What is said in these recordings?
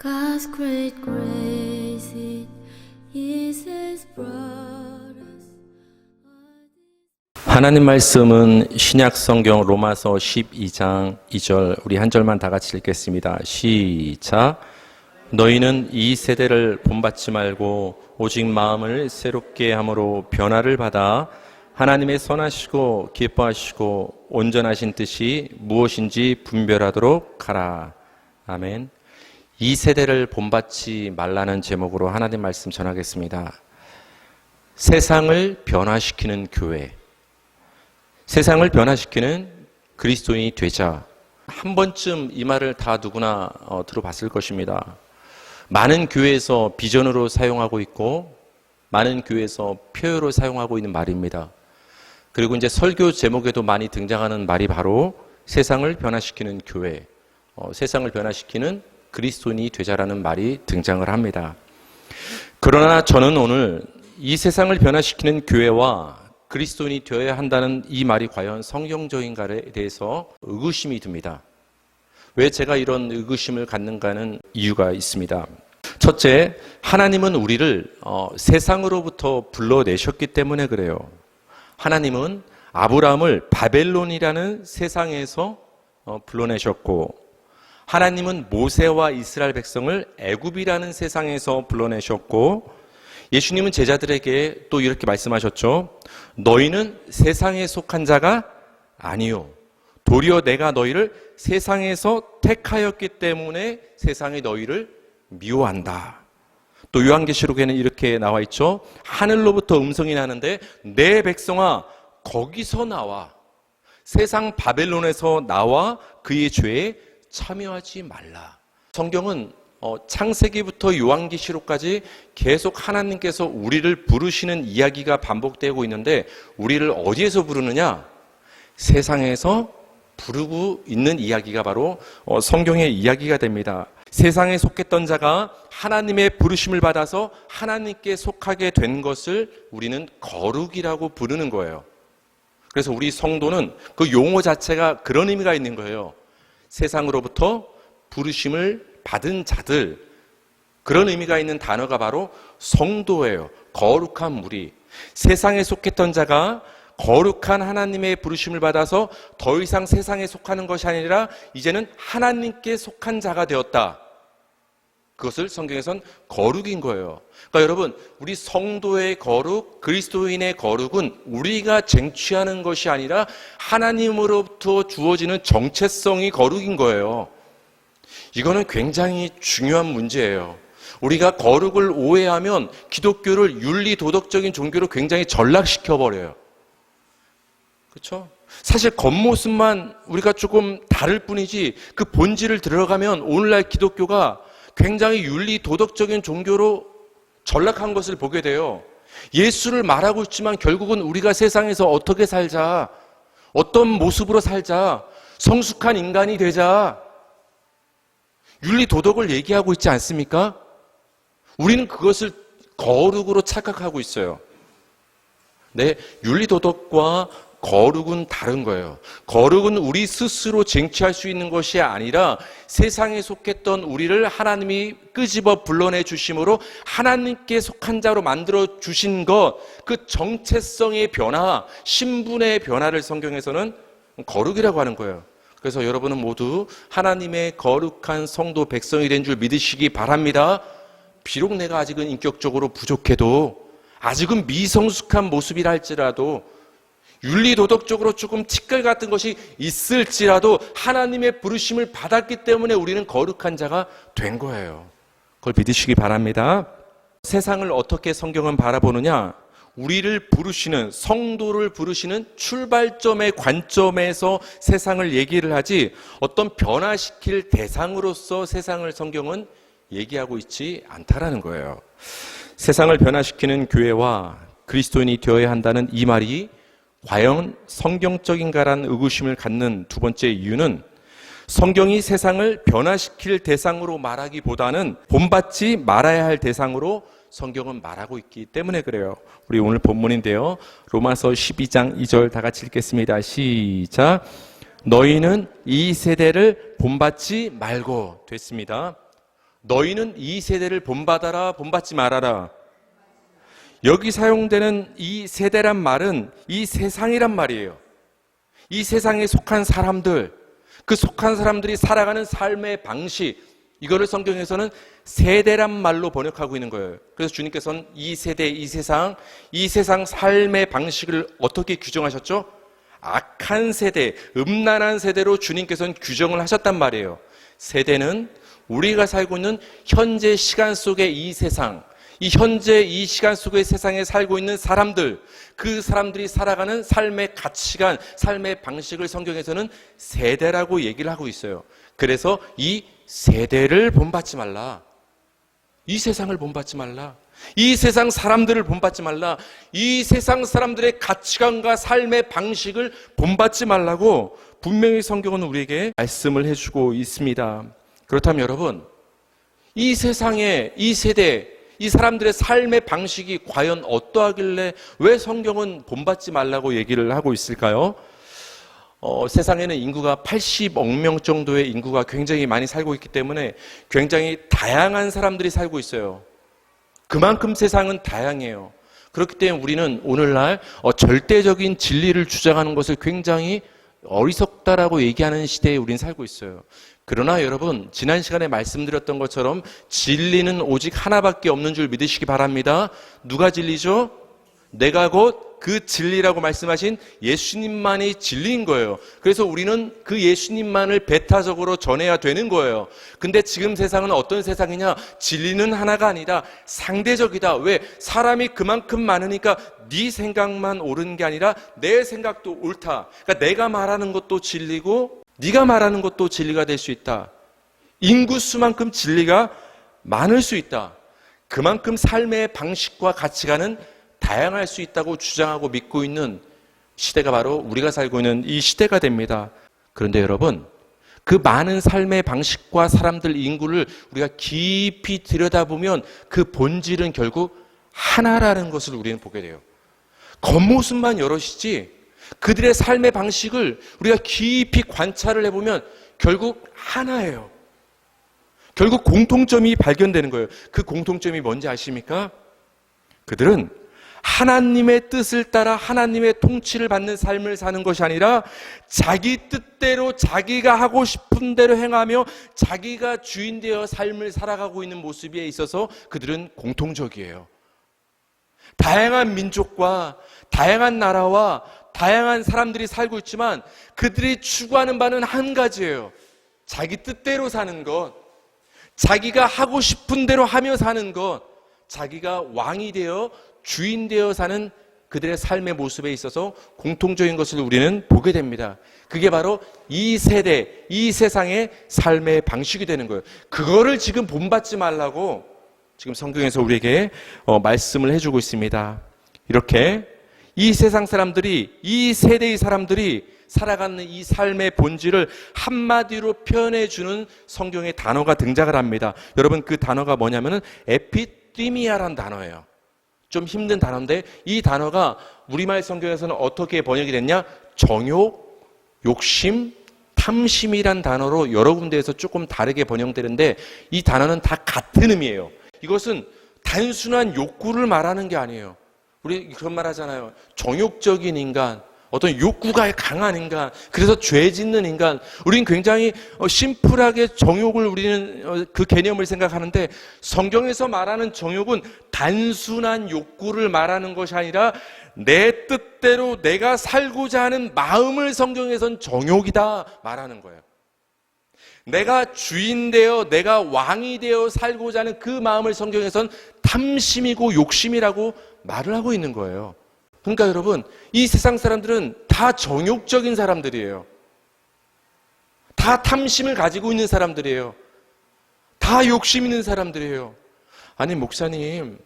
God's great grace, it is His brought us. 하나님 말씀은 신약 성경 로마서 12장 2절, 우리 한 절만 다 같이 읽겠습니다. 시작. 너희는 이 세대를 본받지 말고 오직 마음을 새롭게 함으로 변화를 받아 하나님의 선하시고 기뻐하시고 온전하신 뜻이 무엇인지 분별하도록 하라. 아멘. 이 세대를 본받지 말라는 제목으로 하나님 말씀 전하겠습니다. 세상을 변화시키는 교회, 세상을 변화시키는 그리스도인이 되자. 한 번쯤 이 말을 다 누구나 들어봤을 것입니다. 많은 교회에서 비전으로 사용하고 있고 많은 교회에서 표어로 사용하고 있는 말입니다. 그리고 이제 설교 제목에도 많이 등장하는 말이 바로 세상을 변화시키는 교회, 세상을 변화시키는 그리스도인이 되자라는 말이 등장을 합니다. 그러나 저는 오늘 이 세상을 변화시키는 교회와 그리스도인이 되어야 한다는 이 말이 과연 성경적인가에 대해서 의구심이 듭니다. 왜 제가 이런 의구심을 갖는가는 이유가 있습니다. 첫째, 하나님은 우리를 세상으로부터 불러내셨기 때문에 그래요. 하나님은 아브라함을 바벨론이라는 세상에서 불러내셨고, 하나님은 모세와 이스라엘 백성을 애굽이라는 세상에서 불러내셨고, 예수님은 제자들에게 또 이렇게 말씀하셨죠. 너희는 세상에 속한 자가 아니요, 도리어 내가 너희를 세상에서 택하였기 때문에 세상이 너희를 미워한다. 또 요한계시록에는 이렇게 나와 있죠. 하늘로부터 음성이 나는데 내 백성아 거기서 나와, 세상 바벨론에서 나와 그의 죄에 참여하지 말라. 성경은 창세기부터 요한계시록까지 계속 하나님께서 우리를 부르시는 이야기가 반복되고 있는데, 우리를 어디에서 부르느냐? 세상에서 부르고 있는 이야기가 바로 성경의 이야기가 됩니다. 세상에 속했던 자가 하나님의 부르심을 받아서 하나님께 속하게 된 것을 우리는 거룩이라고 부르는 거예요. 그래서 우리 성도는 그 용어 자체가 그런 의미가 있는 거예요. 세상으로부터 부르심을 받은 자들, 그런 의미가 있는 단어가 바로 성도예요. 거룩한 무리. 세상에 속했던 자가 거룩한 하나님의 부르심을 받아서 더 이상 세상에 속하는 것이 아니라 이제는 하나님께 속한 자가 되었다. 그것을 성경에선 거룩인 거예요. 그러니까 여러분, 우리 성도의 거룩, 그리스도인의 거룩은 우리가 쟁취하는 것이 아니라 하나님으로부터 주어지는 정체성이 거룩인 거예요. 이거는 굉장히 중요한 문제예요. 우리가 거룩을 오해하면 기독교를 윤리 도덕적인 종교로 굉장히 전락시켜버려요. 그렇죠? 사실 겉모습만 우리가 조금 다를 뿐이지 그 본질을 들어가면 오늘날 기독교가 굉장히 윤리 도덕적인 종교로 전락한 것을 보게 돼요. 예수를 말하고 있지만 결국은 우리가 세상에서 어떻게 살자, 어떤 모습으로 살자, 성숙한 인간이 되자, 윤리 도덕을 얘기하고 있지 않습니까? 우리는 그것을 거룩으로 착각하고 있어요. 네, 윤리 도덕과 거룩은 다른 거예요. 거룩은 우리 스스로 쟁취할 수 있는 것이 아니라 세상에 속했던 우리를 하나님이 끄집어 불러내 주심으로 하나님께 속한 자로 만들어 주신 것, 그 정체성의 변화, 신분의 변화를 성경에서는 거룩이라고 하는 거예요. 그래서 여러분은 모두 하나님의 거룩한 성도 백성이 된 줄 믿으시기 바랍니다. 비록 내가 아직은 인격적으로 부족해도, 아직은 미성숙한 모습이라 할지라도, 윤리도덕적으로 조금 티끌 같은 것이 있을지라도 하나님의 부르심을 받았기 때문에 우리는 거룩한 자가 된 거예요. 그걸 믿으시기 바랍니다. 세상을 어떻게 성경은 바라보느냐? 우리를 부르시는, 성도를 부르시는 출발점의 관점에서 세상을 얘기를 하지 어떤 변화시킬 대상으로서 세상을 성경은 얘기하고 있지 않다라는 거예요. 세상을 변화시키는 교회와 그리스도인이 되어야 한다는 이 말이 과연 성경적인가라는 의구심을 갖는 두 번째 이유는, 성경이 세상을 변화시킬 대상으로 말하기보다는 본받지 말아야 할 대상으로 성경은 말하고 있기 때문에 그래요. 우리 오늘 본문인데요, 로마서 12장 2절 다 같이 읽겠습니다. 시작. 너희는 이 세대를 본받지 말고, 됐습니다. 너희는 이 세대를 본받아라, 본받지 말아라. 여기 사용되는 이 세대란 말은 이 세상이란 말이에요. 이 세상에 속한 사람들, 그 속한 사람들이 살아가는 삶의 방식, 이거를 성경에서는 세대란 말로 번역하고 있는 거예요. 그래서 주님께서는 이 세대, 이 세상 삶의 방식을 어떻게 규정하셨죠? 악한 세대, 음란한 세대로 주님께서는 규정을 하셨단 말이에요. 세대는 우리가 살고 있는 현재 시간 속의 이 세상, 이 현재 이 시간 속의 세상에 살고 있는 사람들, 그 사람들이 살아가는 삶의 가치관, 삶의 방식을 성경에서는 세대라고 얘기를 하고 있어요. 그래서 이 세대를 본받지 말라. 이 세상을 본받지 말라. 이 세상 사람들을 본받지 말라. 이 세상 사람들의 가치관과 삶의 방식을 본받지 말라고 분명히 성경은 우리에게 말씀을 해주고 있습니다. 그렇다면 여러분, 이 세상의 이 세대, 이 사람들의 삶의 방식이 과연 어떠하길래 왜 성경은 본받지 말라고 얘기를 하고 있을까요? 세상에는 인구가 80억 명 정도의 인구가 굉장히 많이 살고 있기 때문에 굉장히 다양한 사람들이 살고 있어요. 그만큼 세상은 다양해요. 그렇기 때문에 우리는 오늘날 절대적인 진리를 주장하는 것을 굉장히 어리석다라고 얘기하는 시대에 우리는 살고 있어요. 그러나 여러분, 지난 시간에 말씀드렸던 것처럼 진리는 오직 하나밖에 없는 줄 믿으시기 바랍니다. 누가 진리죠? 내가 곧 그 진리라고 말씀하신 예수님만이 진리인 거예요. 그래서 우리는 그 예수님만을 배타적으로 전해야 되는 거예요. 근데 지금 세상은 어떤 세상이냐? 진리는 하나가 아니다. 상대적이다. 왜? 사람이 그만큼 많으니까 네 생각만 옳은 게 아니라 내 생각도 옳다. 그러니까 내가 말하는 것도 진리고 네가 말하는 것도 진리가 될 수 있다. 인구수만큼 진리가 많을 수 있다. 그만큼 삶의 방식과 가치관은 다양할 수 있다고 주장하고 믿고 있는 시대가 바로 우리가 살고 있는 이 시대가 됩니다. 그런데 여러분, 그 많은 삶의 방식과 사람들 인구를 우리가 깊이 들여다보면 그 본질은 결국 하나라는 것을 우리는 보게 돼요. 겉모습만 여럿이지 그들의 삶의 방식을 우리가 깊이 관찰을 해보면 결국 하나예요. 결국 공통점이 발견되는 거예요. 그 공통점이 뭔지 아십니까? 그들은 하나님의 뜻을 따라 하나님의 통치를 받는 삶을 사는 것이 아니라 자기 뜻대로 자기가 하고 싶은 대로 행하며 자기가 주인 되어 삶을 살아가고 있는 모습에 있어서 그들은 공통적이에요. 다양한 민족과 다양한 나라와 다양한 사람들이 살고 있지만 그들이 추구하는 바는 한 가지예요. 자기 뜻대로 사는 것, 자기가 하고 싶은 대로 하며 사는 것, 자기가 왕이 되어 주인 되어 사는 그들의 삶의 모습에 있어서 공통적인 것을 우리는 보게 됩니다. 그게 바로 이 세대, 이 세상의 삶의 방식이 되는 거예요. 그거를 지금 본받지 말라고 지금 성경에서 우리에게 말씀을 해주고 있습니다. 이렇게 이 세상 사람들이, 이 세대의 사람들이 살아가는 이 삶의 본질을 한마디로 표현해주는 성경의 단어가 등장을 합니다. 여러분, 그 단어가 뭐냐면은 에피티미아라는 단어예요. 좀 힘든 단어인데 이 단어가 우리말 성경에서는 어떻게 번역이 됐냐? 정욕, 욕심, 탐심이란 단어로 여러 군데에서 조금 다르게 번역되는데 이 단어는 다 같은 의미예요. 이것은 단순한 욕구를 말하는 게 아니에요. 우리 그런 말 하잖아요. 정욕적인 인간, 어떤 욕구가 강한 인간, 그래서 죄 짓는 인간. 우리는 굉장히 심플하게 정욕을 우리는 그 개념을 생각하는데 성경에서 말하는 정욕은 단순한 욕구를 말하는 것이 아니라 내 뜻대로 내가 살고자 하는 마음을 성경에선 정욕이다 말하는 거예요. 내가 주인 되어 내가 왕이 되어 살고자 하는 그 마음을 성경에선 탐심이고 욕심이라고 말을 하고 있는 거예요. 그러니까 여러분, 이 세상 사람들은 다 정욕적인 사람들이에요. 다 탐심을 가지고 있는 사람들이에요. 다 욕심 있는 사람들이에요. 아니, 목사님,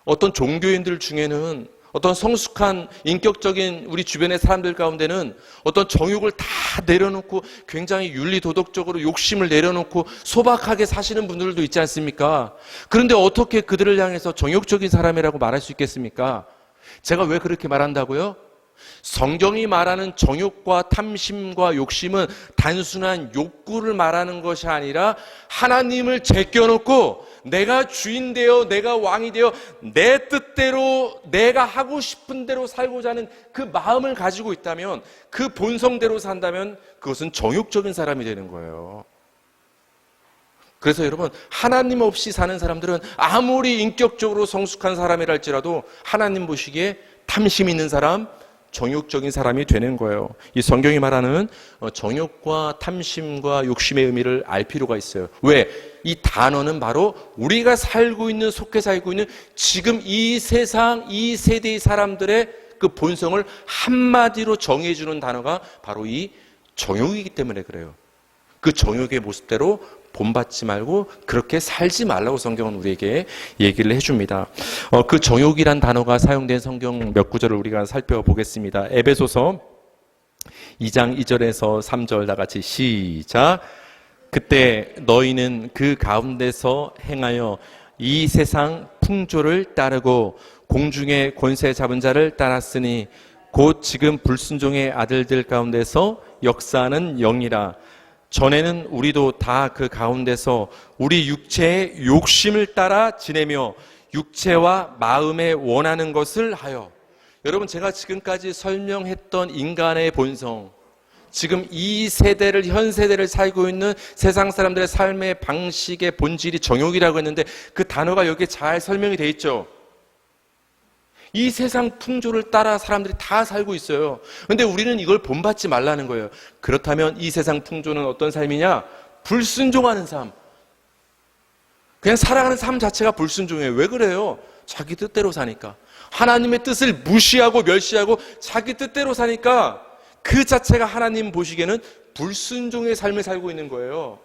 어떤 종교인들 중에는 어떤 성숙한 인격적인 우리 주변의 사람들 가운데는 어떤 정욕을 다 내려놓고 굉장히 윤리도덕적으로 욕심을 내려놓고 소박하게 사시는 분들도 있지 않습니까? 그런데 어떻게 그들을 향해서 정욕적인 사람이라고 말할 수 있겠습니까? 제가 왜 그렇게 말한다고요? 성경이 말하는 정욕과 탐심과 욕심은 단순한 욕구를 말하는 것이 아니라 하나님을 제껴놓고 내가 주인 되어 내가 왕이 되어 내 뜻대로 내가 하고 싶은 대로 살고자 하는 그 마음을 가지고 있다면, 그 본성대로 산다면 그것은 정욕적인 사람이 되는 거예요. 그래서 여러분, 하나님 없이 사는 사람들은 아무리 인격적으로 성숙한 사람이라 할지라도 하나님 보시기에 탐심 있는 사람, 정욕적인 사람이 되는 거예요. 이 성경이 말하는 정욕과 탐심과 욕심의 의미를 알 필요가 있어요. 왜? 이 단어는 바로 우리가 살고 있는, 속해 살고 있는 지금 이 세상, 이 세대의 사람들의 그 본성을 한마디로 정해주는 단어가 바로 이 정욕이기 때문에 그래요. 그 정욕의 모습대로 본받지 말고 그렇게 살지 말라고 성경은 우리에게 얘기를 해줍니다. 그 정욕이란 단어가 사용된 성경 몇 구절을 우리가 살펴보겠습니다. 에베소서 2장 2절에서 3절 다 같이 시작. 그때 너희는 그 가운데서 행하여 이 세상 풍조를 따르고 공중의 권세 잡은 자를 따랐으니 곧 지금 불순종의 아들들 가운데서 역사하는 영이라. 전에는 우리도 다 그 가운데서 우리 육체의 욕심을 따라 지내며 육체와 마음에 원하는 것을 하여. 여러분, 제가 지금까지 설명했던 인간의 본성, 지금 이 세대를, 현 세대를 살고 있는 세상 사람들의 삶의 방식의 본질이 정욕이라고 했는데 그 단어가 여기에 잘 설명이 돼 있죠. 이 세상 풍조를 따라 사람들이 다 살고 있어요. 그런데 우리는 이걸 본받지 말라는 거예요. 그렇다면 이 세상 풍조는 어떤 삶이냐? 불순종하는 삶. 그냥 살아가는 삶 자체가 불순종이에요. 왜 그래요? 자기 뜻대로 사니까. 하나님의 뜻을 무시하고 멸시하고 자기 뜻대로 사니까 그 자체가 하나님 보시기에는 불순종의 삶을 살고 있는 거예요.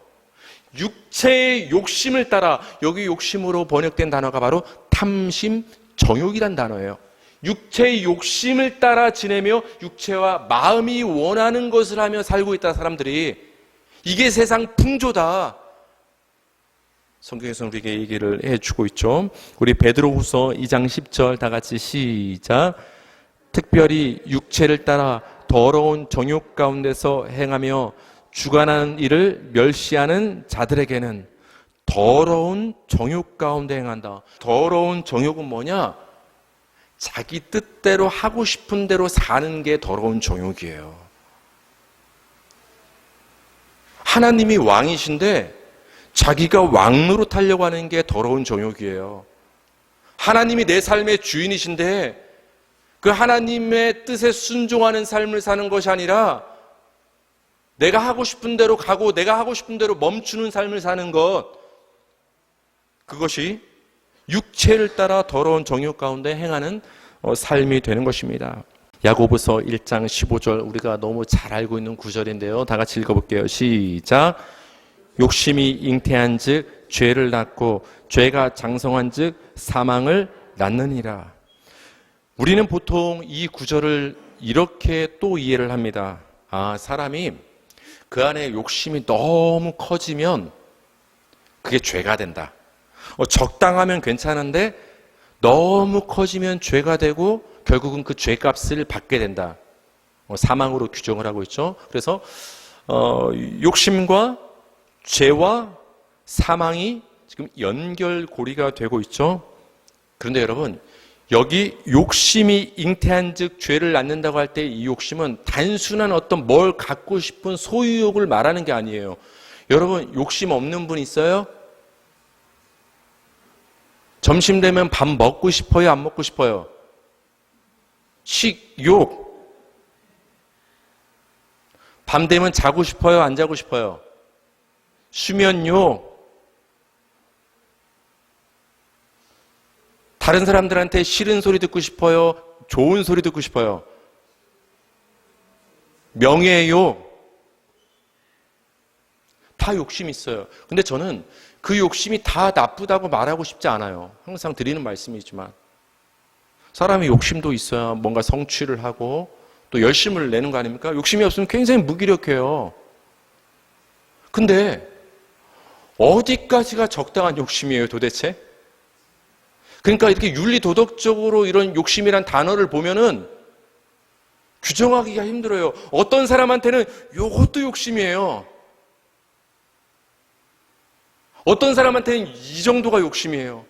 육체의 욕심을 따라, 여기 욕심으로 번역된 단어가 바로 탐심, 정욕이란 단어예요. 육체의 욕심을 따라 지내며 육체와 마음이 원하는 것을 하며 살고 있다, 사람들이. 이게 세상 풍조다. 성경에서 우리에게 얘기를 해주고 있죠. 우리 베드로후서 2장 10절 다 같이 시작. 특별히 육체를 따라 더러운 정욕 가운데서 행하며 주관하는 일을 멸시하는 자들에게는 더러운 정욕 가운데 행한다. 더러운 정욕은 뭐냐? 자기 뜻대로 하고 싶은 대로 사는 게 더러운 정욕이에요. 하나님이 왕이신데 자기가 왕 노릇하려고 하는 게 더러운 정욕이에요. 하나님이 내 삶의 주인이신데 그 하나님의 뜻에 순종하는 삶을 사는 것이 아니라 내가 하고 싶은 대로 가고 내가 하고 싶은 대로 멈추는 삶을 사는 것, 그것이 육체를 따라 더러운 정욕 가운데 행하는 삶이 되는 것입니다. 야고보서 1장 15절 우리가 너무 잘 알고 있는 구절인데요. 다 같이 읽어볼게요. 시작. 욕심이 잉태한 즉 죄를 낳고 죄가 장성한 즉 사망을 낳느니라. 우리는 보통 이 구절을 이렇게 또 이해를 합니다. 사람이 그 안에 욕심이 너무 커지면 그게 죄가 된다. 적당하면 괜찮은데 너무 커지면 죄가 되고 결국은 그 죄값을 받게 된다. 사망으로 규정을 하고 있죠. 그래서 욕심과 죄와 사망이 지금 연결고리가 되고 있죠. 그런데 여러분, 여기 욕심이 잉태한 즉 죄를 낳는다고 할 때 이 욕심은 단순한 어떤 뭘 갖고 싶은 소유욕을 말하는 게 아니에요. 여러분, 욕심 없는 분 있어요? 점심 되면 밥 먹고 싶어요? 안 먹고 싶어요? 식욕. 밤 되면 자고 싶어요? 안 자고 싶어요? 수면욕. 다른 사람들한테 싫은 소리 듣고 싶어요? 좋은 소리 듣고 싶어요? 명예욕. 다 욕심이 있어요. 근데 저는 그 욕심이 다 나쁘다고 말하고 싶지 않아요. 항상 드리는 말씀이지만 사람이 욕심도 있어야 뭔가 성취를 하고 또 열심을 내는 거 아닙니까? 욕심이 없으면 굉장히 무기력해요. 근데 어디까지가 적당한 욕심이에요, 도대체? 그러니까 이렇게 윤리 도덕적으로 이런 욕심이란 단어를 보면은 규정하기가 힘들어요. 어떤 사람한테는 이것도 욕심이에요. 어떤 사람한테는 이 정도가 욕심이에요.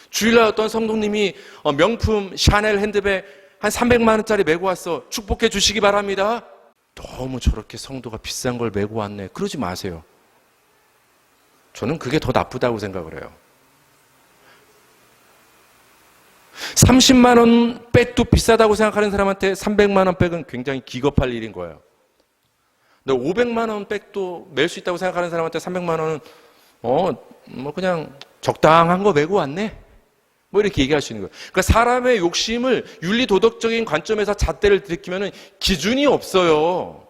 주일날 어떤 성도님이 명품 샤넬 핸드백 한 300만 원짜리 메고 왔어. 축복해 주시기 바랍니다. 너무 저렇게 성도가 비싼 걸 메고 왔네. 그러지 마세요. 저는 그게 더 나쁘다고 생각을 해요. 30만 원 백도 비싸다고 생각하는 사람한테 300만 원 백은 굉장히 기겁할 일인 거예요. 근데 500만 원 백도 멜 수 있다고 생각하는 사람한테 300만 원은 뭐 그냥 적당한 거 메고 왔네. 뭐 이렇게 얘기할 수 있는 거예요. 그러니까 사람의 욕심을 윤리 도덕적인 관점에서 잣대를 들이키면은 기준이 없어요.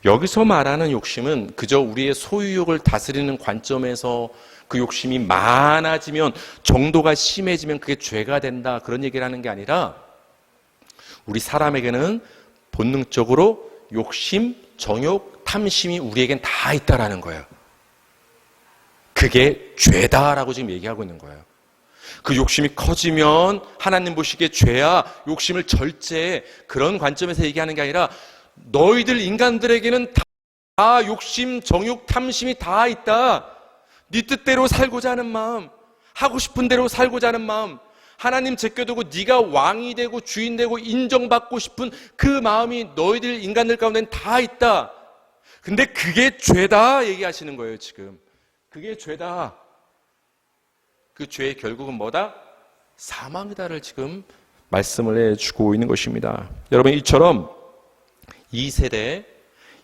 여기서 말하는 욕심은 그저 우리의 소유욕을 다스리는 관점에서 그 욕심이 많아지면, 정도가 심해지면 그게 죄가 된다, 그런 얘기를 하는 게 아니라, 우리 사람에게는 본능적으로 욕심, 정욕, 탐심이 우리에겐 다 있다라는 거예요. 그게 죄다라고 지금 얘기하고 있는 거예요. 그 욕심이 커지면 하나님 보시기에 죄야, 욕심을 절제해, 그런 관점에서 얘기하는 게 아니라, 너희들 인간들에게는 다 욕심, 정욕, 탐심이 다 있다. 네 뜻대로 살고자 하는 마음, 하고 싶은 대로 살고자 하는 마음, 하나님 제껴두고 네가 왕이 되고 주인 되고 인정받고 싶은 그 마음이 너희들 인간들 가운데는 다 있다. 근데 그게 죄다 얘기하시는 거예요. 지금 그게 죄다. 그 죄의 결국은 뭐다? 사망이다를 지금 말씀을 해주고 있는 것입니다. 여러분, 이처럼 이 세대,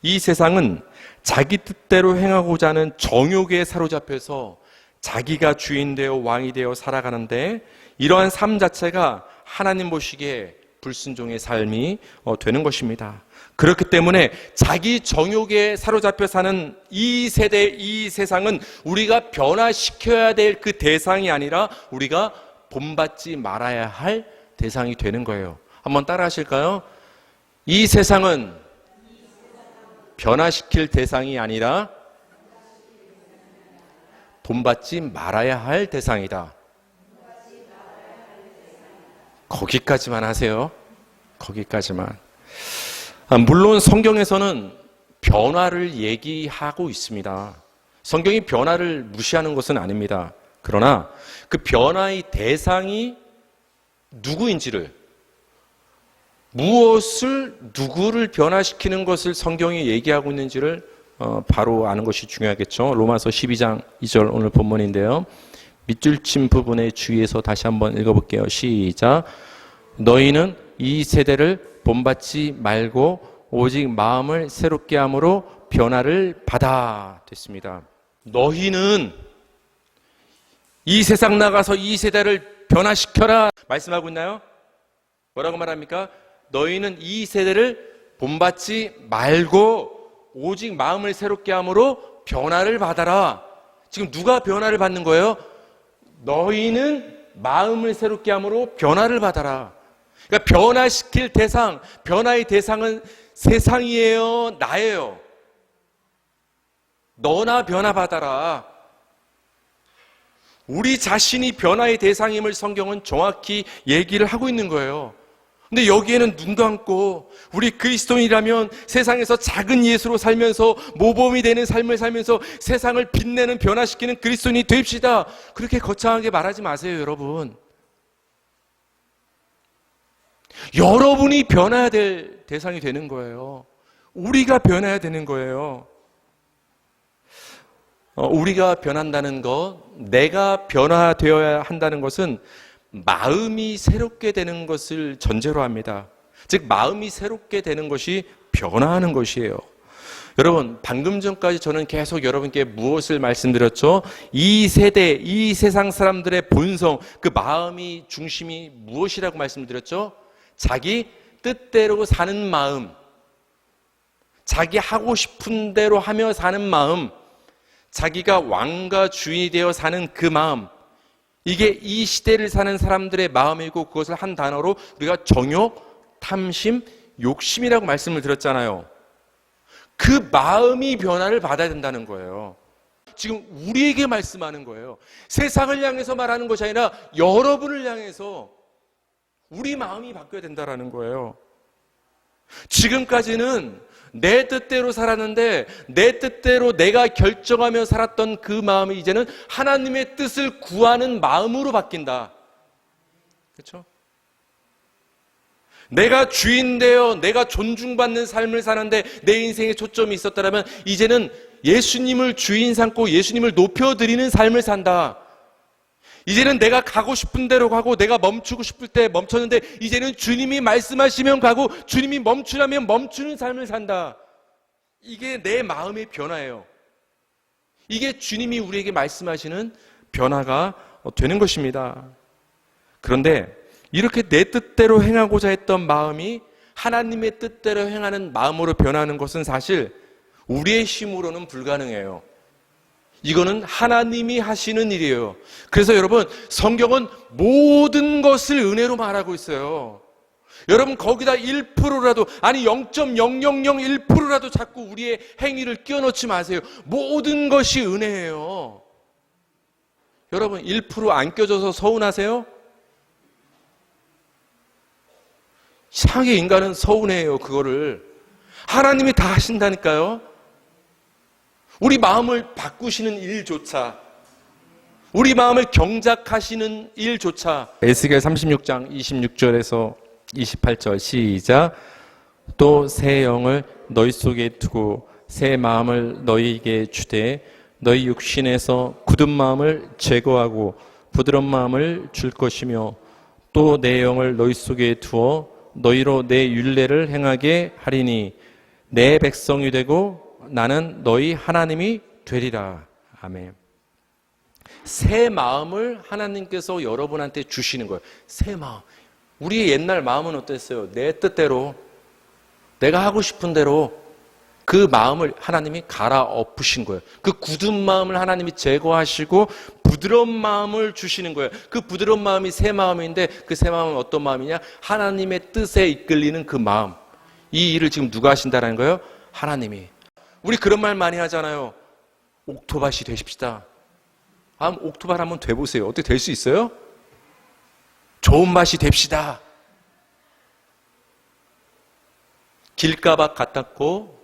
이 세상은 자기 뜻대로 행하고자 하는 정욕에 사로잡혀서 자기가 주인 되어 왕이 되어 살아가는데, 이러한 삶 자체가 하나님 보시기에 불순종의 삶이 되는 것입니다. 그렇기 때문에 자기 정욕에 사로잡혀 사는 이 세대, 이 세상은 우리가 변화시켜야 될 그 대상이 아니라 우리가 본받지 말아야 할 대상이 되는 거예요. 한번 따라 하실까요? 이 세상은 변화시킬 대상이 아니라 본받지 말아야 할 대상이다. 거기까지만 하세요. 거기까지만. 물론 성경에서는 변화를 얘기하고 있습니다. 성경이 변화를 무시하는 것은 아닙니다. 그러나 그 변화의 대상이 누구인지를, 무엇을, 누구를 변화시키는 것을 성경이 얘기하고 있는지를 바로 아는 것이 중요하겠죠. 로마서 12장 2절 오늘 본문인데요. 밑줄 친 부분에 주의해서 다시 한번 읽어볼게요. 시작. 너희는 이 세대를 본받지 말고 오직 마음을 새롭게 함으로 변화를 받아. 됐습니다. 너희는 이 세상 나가서 이 세대를 변화시켜라 말씀하고 있나요? 뭐라고 말합니까? 너희는 이 세대를 본받지 말고 오직 마음을 새롭게 함으로 변화를 받아라. 지금 누가 변화를 받는 거예요? 너희는 마음을 새롭게 함으로 변화를 받아라. 그러니까 변화시킬 대상, 변화의 대상은 세상이에요, 나예요. 너나 변화받아라. 우리 자신이 변화의 대상임을 성경은 정확히 얘기를 하고 있는 거예요. 근데 여기에는 눈 감고 우리 그리스도인이라면 세상에서 작은 예수로 살면서 모범이 되는 삶을 살면서 세상을 빛내는, 변화시키는 그리스도인이 됩시다. 그렇게 거창하게 말하지 마세요, 여러분. 여러분이 변해야 될 대상이 되는 거예요. 우리가 변해야 되는 거예요. 우리가 변한다는 것, 내가 변화되어야 한다는 것은 마음이 새롭게 되는 것을 전제로 합니다. 즉 마음이 새롭게 되는 것이 변화하는 것이에요. 여러분, 방금 전까지 저는 계속 여러분께 무엇을 말씀드렸죠? 이 세대, 이 세상 사람들의 본성, 그 마음이 중심이 무엇이라고 말씀드렸죠? 자기 뜻대로 사는 마음, 자기 하고 싶은 대로 하며 사는 마음, 자기가 왕과 주인이 되어 사는 그 마음, 이게 이 시대를 사는 사람들의 마음이고, 그것을 한 단어로 우리가 정욕, 탐심, 욕심이라고 말씀을 드렸잖아요. 그 마음이 변화를 받아야 된다는 거예요. 지금 우리에게 말씀하는 거예요. 세상을 향해서 말하는 것이 아니라 여러분을 향해서 우리 마음이 바뀌어야 된다는 거예요. 지금까지는 내 뜻대로 살았는데 내 뜻대로 내가 결정하며 살았던 그 마음이 이제는 하나님의 뜻을 구하는 마음으로 바뀐다. 그렇죠? 내가 주인 되어 내가 존중받는 삶을 사는데 내 인생에 초점이 있었다면 이제는 예수님을 주인 삼고 예수님을 높여드리는 삶을 산다. 이제는 내가 가고 싶은 대로 가고 내가 멈추고 싶을 때 멈췄는데 이제는 주님이 말씀하시면 가고 주님이 멈추라면 멈추는 삶을 산다. 이게 내 마음의 변화예요. 이게 주님이 우리에게 말씀하시는 변화가 되는 것입니다. 그런데 이렇게 내 뜻대로 행하고자 했던 마음이 하나님의 뜻대로 행하는 마음으로 변하는 것은 사실 우리의 힘으로는 불가능해요. 이거는 하나님이 하시는 일이에요. 그래서 여러분, 성경은 모든 것을 은혜로 말하고 있어요. 여러분, 거기다 1%라도 아니 0.0001%라도 자꾸 우리의 행위를 끼워넣지 마세요. 모든 것이 은혜예요. 여러분, 1% 안 껴줘서 서운하세요? 이상하게 인간은 서운해요. 그거를 하나님이 다 하신다니까요. 우리 마음을 바꾸시는 일조차, 우리 마음을 경작하시는 일조차. 에스겔 36장 26절에서 28절 시작. 또 새 영을 너희 속에 두고 새 마음을 너희에게 주되 너희 육신에서 굳은 마음을 제거하고 부드러운 마음을 줄 것이며 또 내 영을 너희 속에 두어 너희로 내 율례를 행하게 하리니 내 백성이 되고 나는 너희 하나님이 되리라. 아멘. 새 마음을 하나님께서 여러분한테 주시는 거예요. 새 마음. 우리의 옛날 마음은 어땠어요? 내 뜻대로, 내가 하고 싶은 대로 그 마음을 하나님이 갈아엎으신 거예요. 그 굳은 마음을 하나님이 제거하시고 부드러운 마음을 주시는 거예요. 그 부드러운 마음이 새 마음인데 그 새 마음은 어떤 마음이냐? 하나님의 뜻에 이끌리는 그 마음. 이 일을 지금 누가 하신다는 거예요? 하나님이. 우리 그런 말 많이 하잖아요. 옥토밭이 되십시다. 옥토밭 한번 돼보세요. 어떻게 될 수 있어요? 좋은 밭이 됩시다. 길가밭 같았고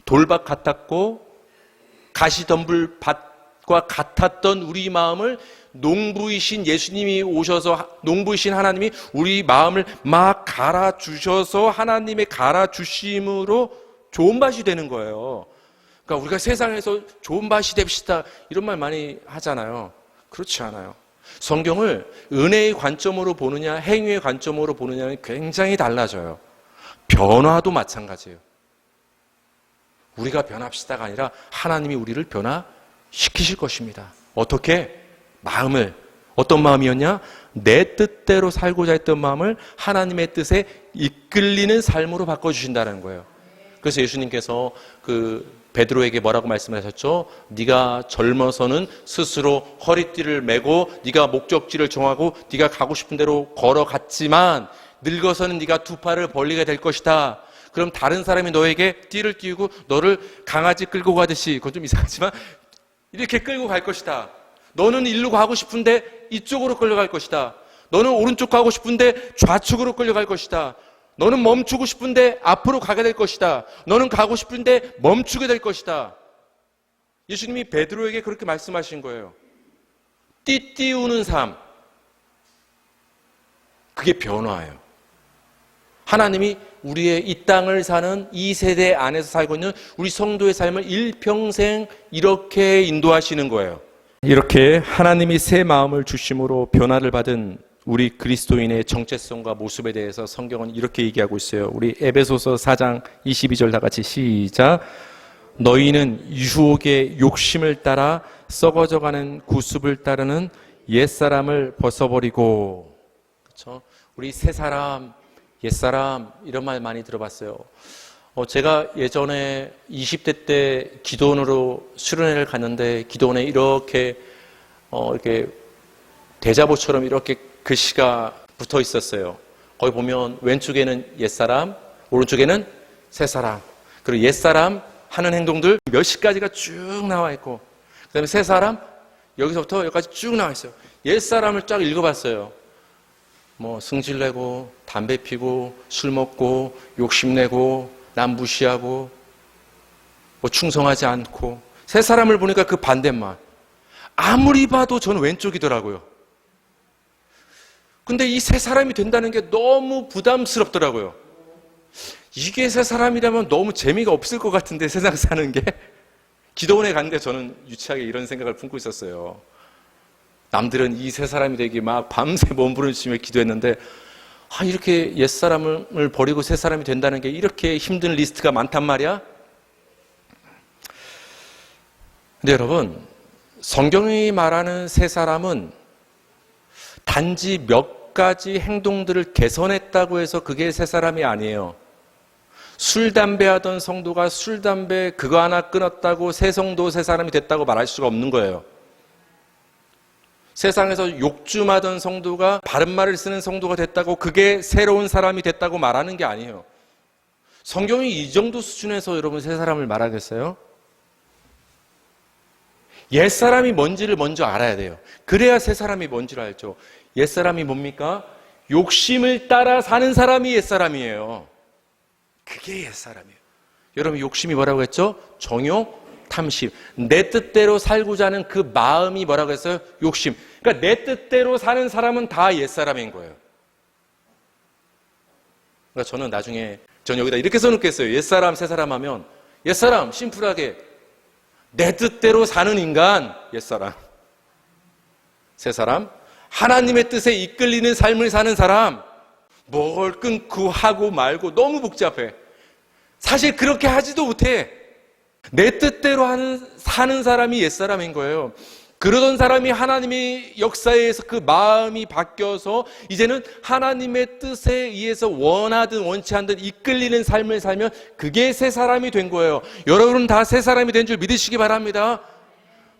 돌밭 같았고 가시덤불 밭과 같았던 우리 마음을 농부이신 예수님이 오셔서 농부이신 하나님이 우리 마음을 막 갈아주셔서 하나님의 갈아주심으로 좋은 밭이 되는 거예요. 그러니까 우리가 세상에서 좋은 밭이 됩시다 이런 말 많이 하잖아요. 그렇지 않아요. 성경을 은혜의 관점으로 보느냐 행위의 관점으로 보느냐는 굉장히 달라져요. 변화도 마찬가지예요. 우리가 변합시다가 아니라 하나님이 우리를 변화시키실 것입니다. 어떻게? 마음을. 어떤 마음이었냐? 내 뜻대로 살고자 했던 마음을 하나님의 뜻에 이끌리는 삶으로 바꿔주신다는 거예요. 그래서 예수님께서 베드로에게 뭐라고 말씀하셨죠? 네가 젊어서는 스스로 허리띠를 메고 네가 목적지를 정하고 네가 가고 싶은 대로 걸어갔지만 늙어서는 네가 두 팔을 벌리게 될 것이다. 그럼 다른 사람이 너에게 띠를 띄우고 너를 강아지 끌고 가듯이, 그건 좀 이상하지만 이렇게 끌고 갈 것이다. 너는 일로 가고 싶은데 이쪽으로 끌려갈 것이다. 너는 오른쪽 가고 싶은데 좌측으로 끌려갈 것이다. 너는 멈추고 싶은데 앞으로 가게 될 것이다. 너는 가고 싶은데 멈추게 될 것이다. 예수님이 베드로에게 그렇게 말씀하신 거예요. 띠 띄우는 삶. 그게 변화예요. 하나님이 우리의 이 땅을 사는 이 세대 안에서 살고 있는 우리 성도의 삶을 일평생 이렇게 인도하시는 거예요. 이렇게 하나님이 새 마음을 주심으로 변화를 받은 우리 그리스도인의 정체성과 모습에 대해서 성경은 이렇게 얘기하고 있어요. 우리 에베소서 4장 22절 다 같이 시작. 너희는 유혹의 욕심을 따라 썩어져가는 구습을 따르는 옛사람을 벗어버리고. 그렇죠? 우리 새 사람, 옛사람 이런 말 많이 들어봤어요. 제가 예전에 20대 때 기도원으로 수련회를 갔는데 기도원에 이렇게 대자보처럼 이렇게 글씨가 붙어 있었어요. 거기 보면 왼쪽에는 옛사람, 오른쪽에는 새사람. 그리고 옛사람 하는 행동들 몇십 가지가 쭉 나와 있고, 그 다음에 새사람, 여기서부터 여기까지 쭉 나와 있어요. 옛사람을 쫙 읽어봤어요. 뭐 승질내고 담배 피고 술 먹고 욕심내고 남 무시하고 뭐 충성하지 않고 세 사람을 보니까 그 반대만. 아무리 봐도 저는 왼쪽이더라고요. 근데 이 세 사람이 된다는 게 너무 부담스럽더라고요. 이게 세 사람이라면 너무 재미가 없을 것 같은데 세상 사는 게. 기도원에 갔는데 저는 유치하게 이런 생각을 품고 있었어요. 남들은 이 세 사람이 되기 막 밤새 몸부림치며 기도했는데 이렇게 옛사람을 버리고 새 사람이 된다는 게 이렇게 힘든 리스트가 많단 말이야? 근데 여러분, 성경이 말하는 새 사람은 단지 몇 가지 행동들을 개선했다고 해서 그게 새 사람이 아니에요. 술, 담배 하던 성도가 술, 담배 그거 하나 끊었다고 새 성도, 새 사람이 됐다고 말할 수가 없는 거예요. 세상에서 욕심하던 성도가 바른 말을 쓰는 성도가 됐다고 그게 새로운 사람이 됐다고 말하는 게 아니에요. 성경이 이 정도 수준에서 여러분 새 사람을 말하겠어요? 옛사람이 뭔지를 먼저 알아야 돼요. 그래야 새 사람이 뭔지를 알죠. 옛사람이 뭡니까? 욕심을 따라 사는 사람이 옛사람이에요. 그게 옛사람이에요. 여러분 욕심이 뭐라고 했죠? 정욕, 탐심. 내 뜻대로 살고자 하는 그 마음이 뭐라고 했어요? 욕심. 그러니까 내 뜻대로 사는 사람은 다 옛사람인 거예요. 그러니까 저는 나중에 전 여기다 이렇게 써놓겠어요. 옛사람, 새사람 하면 옛사람 심플하게 내 뜻대로 사는 인간 옛사람. 새사람 하나님의 뜻에 이끌리는 삶을 사는 사람. 뭘 끊고 하고 말고 너무 복잡해. 사실 그렇게 하지도 못해. 내 뜻대로 사는 사람이 옛사람인 거예요. 그러던 사람이 하나님의 역사에 의해서 그 마음이 바뀌어서 이제는 하나님의 뜻에 의해서 원하든 원치 않든 이끌리는 삶을 살면 그게 새 사람이 된 거예요. 여러분은 다 새 사람이 된 줄 믿으시기 바랍니다.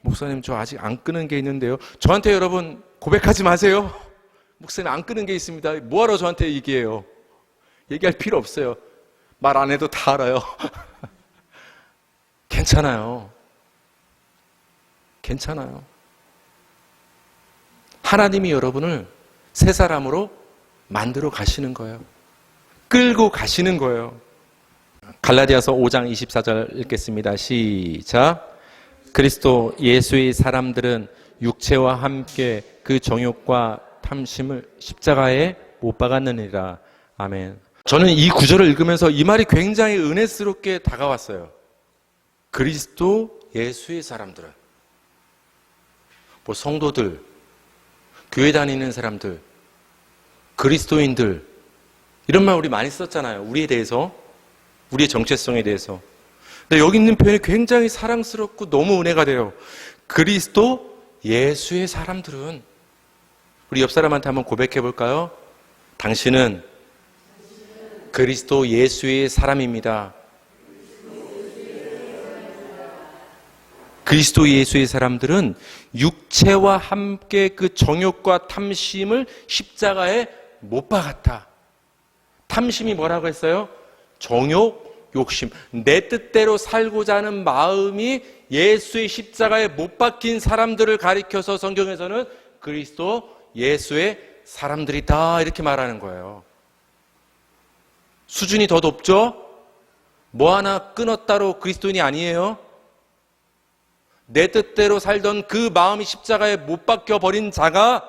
목사님 저 아직 안 끄는 게 있는데요. 저한테 여러분 고백하지 마세요. 목사님 안 끄는 게 있습니다. 뭐하러 저한테 얘기해요? 얘기할 필요 없어요. 말 안 해도 다 알아요. 괜찮아요. 괜찮아요. 하나님이 여러분을 새 사람으로 만들어 가시는 거예요. 끌고 가시는 거예요. 갈라디아서 5장 24절 읽겠습니다. 시작. 그리스도 예수의 사람들은 육체와 함께 그 정욕과 탐심을 십자가에 못 박았느니라. 아멘. 저는 이 구절을 읽으면서 이 말이 굉장히 은혜스럽게 다가왔어요. 그리스도 예수의 사람들은 뭐 성도들, 교회 다니는 사람들, 그리스도인들 이런 말 우리 많이 썼잖아요. 우리에 대해서, 우리의 정체성에 대해서. 근데 여기 있는 표현이 굉장히 사랑스럽고 너무 은혜가 돼요. 그리스도 예수의 사람들은 우리 옆 사람한테 한번 고백해 볼까요? 당신은 그리스도 예수의 사람입니다. 그리스도 예수의 사람들은 육체와 함께 그 정욕과 탐심을 십자가에 못 박았다. 탐심이 뭐라고 했어요? 정욕, 욕심. 내 뜻대로 살고자 하는 마음이 예수의 십자가에 못 박힌 사람들을 가리켜서 성경에서는 그리스도 예수의 사람들이다 이렇게 말하는 거예요. 수준이 더 높죠? 뭐 하나 끊었다로 그리스도인이 아니에요. 내 뜻대로 살던 그 마음이 십자가에 못 박혀버린 자가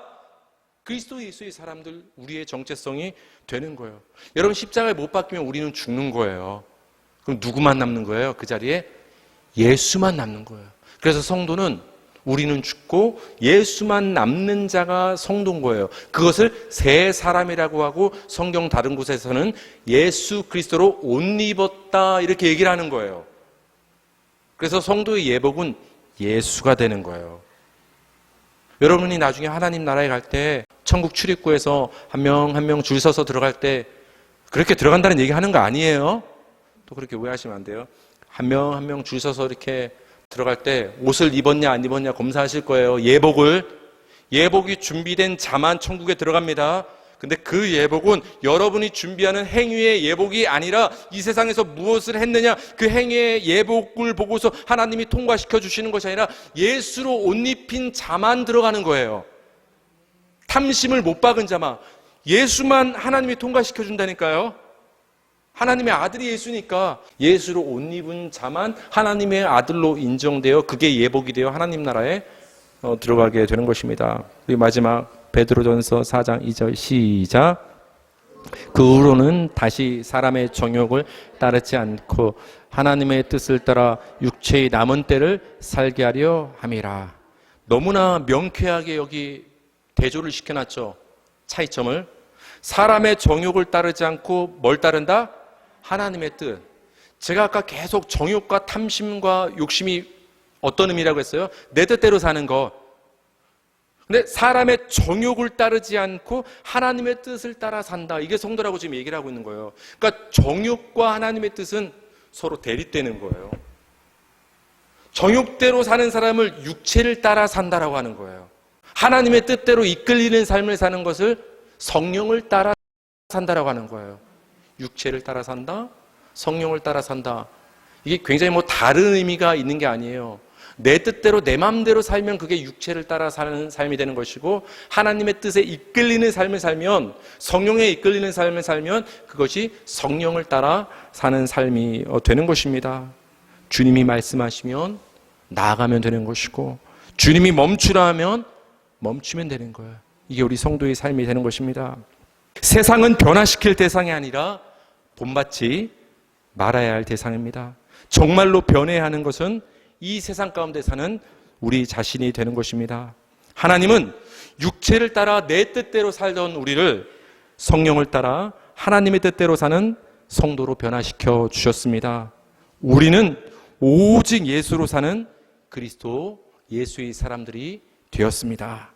그리스도 예수의 사람들, 우리의 정체성이 되는 거예요. 여러분 십자가에 못 박히면 우리는 죽는 거예요. 그럼 누구만 남는 거예요? 그 자리에 예수만 남는 거예요. 그래서 성도는 우리는 죽고 예수만 남는 자가 성도인 거예요. 그것을 새 사람이라고 하고 성경 다른 곳에서는 예수 그리스도로 옷 입었다 이렇게 얘기를 하는 거예요. 그래서 성도의 예복은 예수가 되는 거예요. 여러분이 나중에 하나님 나라에 갈 때 천국 출입구에서 한 명 한 명 줄 서서 들어갈 때 그렇게 들어간다는 얘기 하는 거 아니에요. 또 그렇게 오해하시면 안 돼요. 한 명 한 명 줄 서서 이렇게 들어갈 때 옷을 입었냐 안 입었냐 검사하실 거예요. 예복이 준비된 자만 천국에 들어갑니다. 근데 그 예복은 여러분이 준비하는 행위의 예복이 아니라 이 세상에서 무엇을 했느냐 그 행위의 예복을 보고서 하나님이 통과시켜 주시는 것이 아니라 예수로 옷 입힌 자만 들어가는 거예요. 탐심을 못 박은 자만. 예수만 하나님이 통과시켜 준다니까요. 하나님의 아들이 예수니까 예수로 옷 입은 자만 하나님의 아들로 인정되어 그게 예복이 되어 하나님 나라에 들어가게 되는 것입니다. 그리고 마지막 베드로전서 4장 2절 시작. 그 후로는 다시 사람의 정욕을 따르지 않고 하나님의 뜻을 따라 육체의 남은 때를 살게 하려 함이라. 너무나 명쾌하게 여기 대조를 시켜놨죠. 차이점을. 사람의 정욕을 따르지 않고 뭘 따른다? 하나님의 뜻. 제가 아까 계속 정욕과 탐심과 욕심이 어떤 의미라고 했어요? 내 뜻대로 사는 것. 근데 사람의 정욕을 따르지 않고 하나님의 뜻을 따라 산다. 이게 성도라고 지금 얘기를 하고 있는 거예요. 그러니까 정욕과 하나님의 뜻은 서로 대립되는 거예요. 정욕대로 사는 사람을 육체를 따라 산다라고 하는 거예요. 하나님의 뜻대로 이끌리는 삶을 사는 것을 성령을 따라 산다라고 하는 거예요. 육체를 따라 산다, 성령을 따라 산다. 이게 굉장히 다른 의미가 있는 게 아니에요. 내 뜻대로 내 마음대로 살면 그게 육체를 따라 사는 삶이 되는 것이고, 하나님의 뜻에 이끌리는 삶을 살면, 성령에 이끌리는 삶을 살면 그것이 성령을 따라 사는 삶이 되는 것입니다. 주님이 말씀하시면 나아가면 되는 것이고, 주님이 멈추라 하면 멈추면 되는 거예요. 이게 우리 성도의 삶이 되는 것입니다. 세상은 변화시킬 대상이 아니라 본받지 말아야 할 대상입니다. 정말로 변해야 하는 것은 이 세상 가운데 사는 우리 자신이 되는 것입니다. 하나님은 육체를 따라 내 뜻대로 살던 우리를 성령을 따라 하나님의 뜻대로 사는 성도로 변화시켜 주셨습니다. 우리는 오직 예수로 사는 그리스도 예수의 사람들이 되었습니다.